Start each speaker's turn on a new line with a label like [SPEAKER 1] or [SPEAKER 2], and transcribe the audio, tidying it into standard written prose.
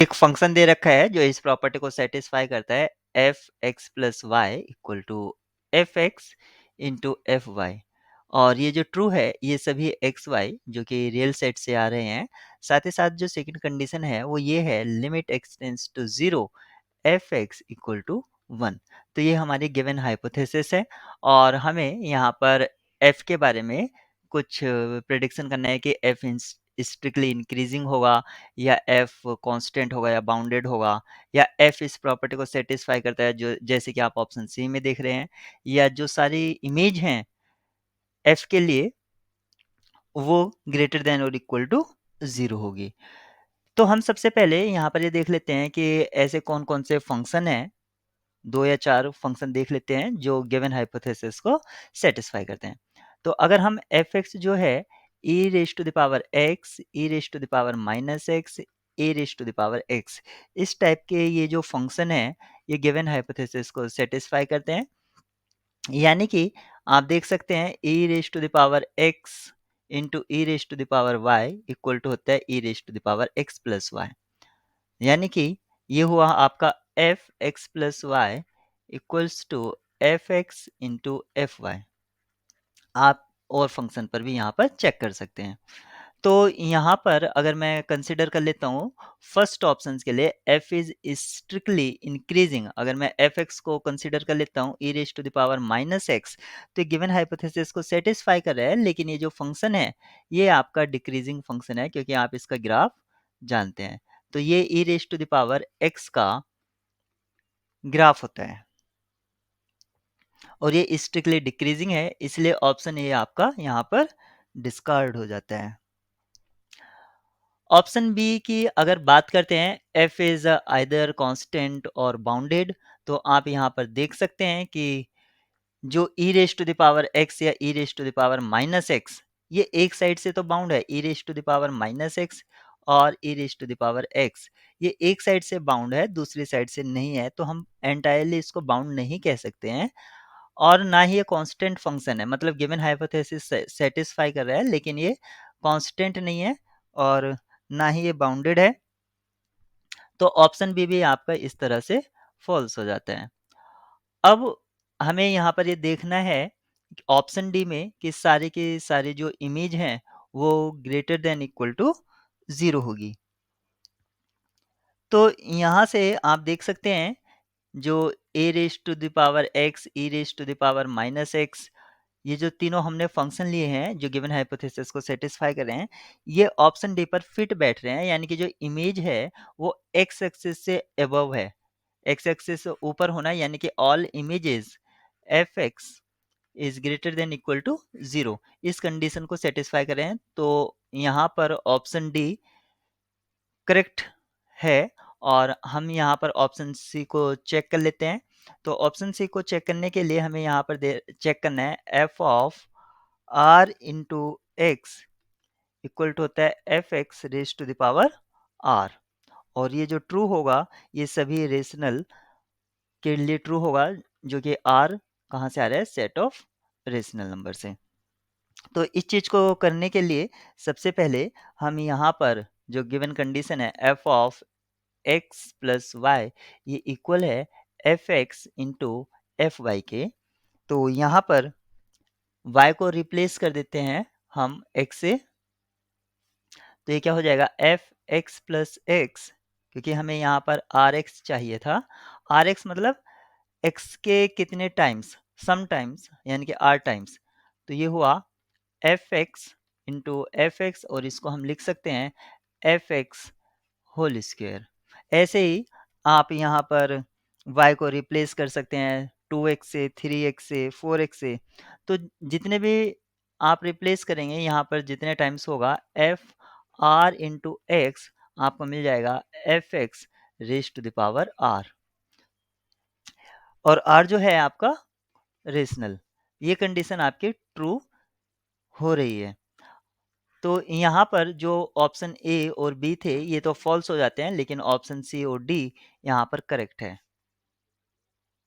[SPEAKER 1] एक फंक्शन दे रखा है जो इस प्रॉपर्टी को सेटिस्फाई करता है f x plus y equal to f x into f y. और ये जो ट्रू है ये सभी एक्स वाई जो कि रियल सेट से आ रहे हैं। साथ ही साथ जो सेकंड कंडीशन है वो ये है limit extends to zero f x equal to one. तो ये हमारी गिवन हाइपोथेसिस है और हमें यहाँ पर एफ के बारे में कुछ प्रिडिक्शन करना है कि एफ स्ट्रिक्टली इंक्रीजिंग होगा या एफ कांस्टेंट होगा या बाउंडेड होगा या एफ इस प्रॉपर्टी को सेटिस्फाई करता है जो जैसे कि आप ऑप्शन सी में देख रहे हैं, या जो सारी इमेज हैं एफ के लिए वो ग्रेटर देन और इक्वल टू जीरो होगी। तो हम सबसे पहले यहाँ पर ये देख लेते हैं कि ऐसे कौन कौन से फंक्शन हैं, 2 या 4 फंक्शन देख लेते हैं जो गिवन हाइपोथेसिस को सेटिस्फाई करते हैं। तो अगर हम f(x) जो है e raise to the power x, e raise to the power minus x, a raise to the power x, इस टाइप के ये जो फंक्शन हैं, ये गिवन हाइपोथेसिस को सेटिस्फाई करते हैं। यानी कि आप देख सकते हैं e raise to the power x into e raise to the power y equal to होता है e raise to the power x plus y। यानी कि ये हुआ आपका f x plus y equals to f x into f y. आप और function पर भी यहाँ पर चेक कर सकते हैं। तो यहाँ पर अगर मैं कंसिडर कर लेता हूँ फर्स्ट ऑप्शन के लिए f इज स्ट्रिक्टली इंक्रीजिंग, अगर मैं एफ एक्स को कंसिडर कर लेता हूँ e raise to the power minus x, तो गिवन हाइपोथेसिस को सेटिस्फाई कर रहा है। लेकिन ये जो फंक्शन है ये आपका डिक्रीजिंग फंक्शन है क्योंकि आप इसका ग्राफ जानते हैं। तो ये e raise to the power x का ग्राफ होता है और ये स्ट्रिक्टली डिक्रीजिंग है, इसलिए ऑप्शन ए आपका यहाँ पर डिस्कार्ड हो जाता है। ऑप्शन बी की अगर बात करते हैं एफ इज आइदर कांस्टेंट और बाउंडेड, तो आप यहाँ पर देख सकते हैं कि जो e raise to the power x या e raise to the power minus x, ये एक साइड से तो बाउंड है, e raise to the power minus x और e raise to the power x, ये एक साइड से बाउंड है, दूसरी साइड से नहीं है, तो हम एंटायरली इसको बाउंड नहीं कह सकते हैं। और ना ही ये कांस्टेंट फंक्शन है, मतलब गिवन हाइपोथेसिस सेटिस्फाई कर रहा है लेकिन ये कांस्टेंट नहीं है और ना ही ये बाउंडेड है। तो ऑप्शन बी भी आपका इस तरह से फॉल्स हो जाता है। अब हमें यहाँ पर ये देखना है ऑप्शन डी में कि सारे के सारे जो इमेज हैं वो greater than equal to zero होगी। तो यहाँ से आप देख सकते हैं जो e raise to the power x, e raise to the power minus x, ये जो तीनों हमने फंक्शन लिए हैं जो गिवन हाइपोथेसिस को सेटिस्फाई कर रहे हैं, ये ऑप्शन डी पर फिट बैठ रहे हैं। यानी कि जो इमेज है वो एक्स एक्सिस से अबव है, एक्स एक्सिस से ऊपर होना, यानी कि all images f x is greater than equal to zero, इस कंडीशन को सेटिस्फाई कर रहे हैं। तो यहाँ पर ऑप्शन डी करेक्ट है और हम यहाँ पर ऑप्शन सी को चेक कर लेते हैं। तो ऑप्शन सी को चेक करने के लिए हमें यहाँ पर चेक करना है f of r into x equal to होता है f x raise to the power r. और ये जो ट्रू होगा ये सभी रेशनल के लिए ट्रू होगा, जो कि आर कहाँ से आ रहा है, सेट ऑफ रेशनल नंबर से। तो इस चीज को करने के लिए सबसे पहले हम यहाँ पर जो गिवन कंडीशन है f of x plus y ये इक्वल है f x into f y के, तो यहाँ पर y को रिप्लेस कर देते हैं हम x से। तो ये क्या हो जाएगा एफ एक्स प्लस एक्स, क्योंकि हमें यहाँ पर आर एक्स चाहिए था। आर एक्स मतलब x के कितने टाइम्स, सम टाइम्स, यानी कि r टाइम्स। तो ये हुआ F x into F x और इसको हम लिख सकते हैं एफ एक्स होल स्क्वायर। ऐसे ही आप यहाँ पर y को रिप्लेस कर सकते हैं 2x से, 3x से, 4x से। तो जितने भी आप रिप्लेस करेंगे यहाँ पर जितने टाइम्स होगा एफ आर इंटू एक्स, आपको मिल जाएगा f x raise to the power r. और r जो है आपका रेशनल, ये कंडीशन आपकी ट्रू हो रही है। तो यहाँ पर जो ऑप्शन ए और बी थे ये तो फॉल्स हो जाते हैं, लेकिन ऑप्शन सी और डी यहाँ पर करेक्ट है।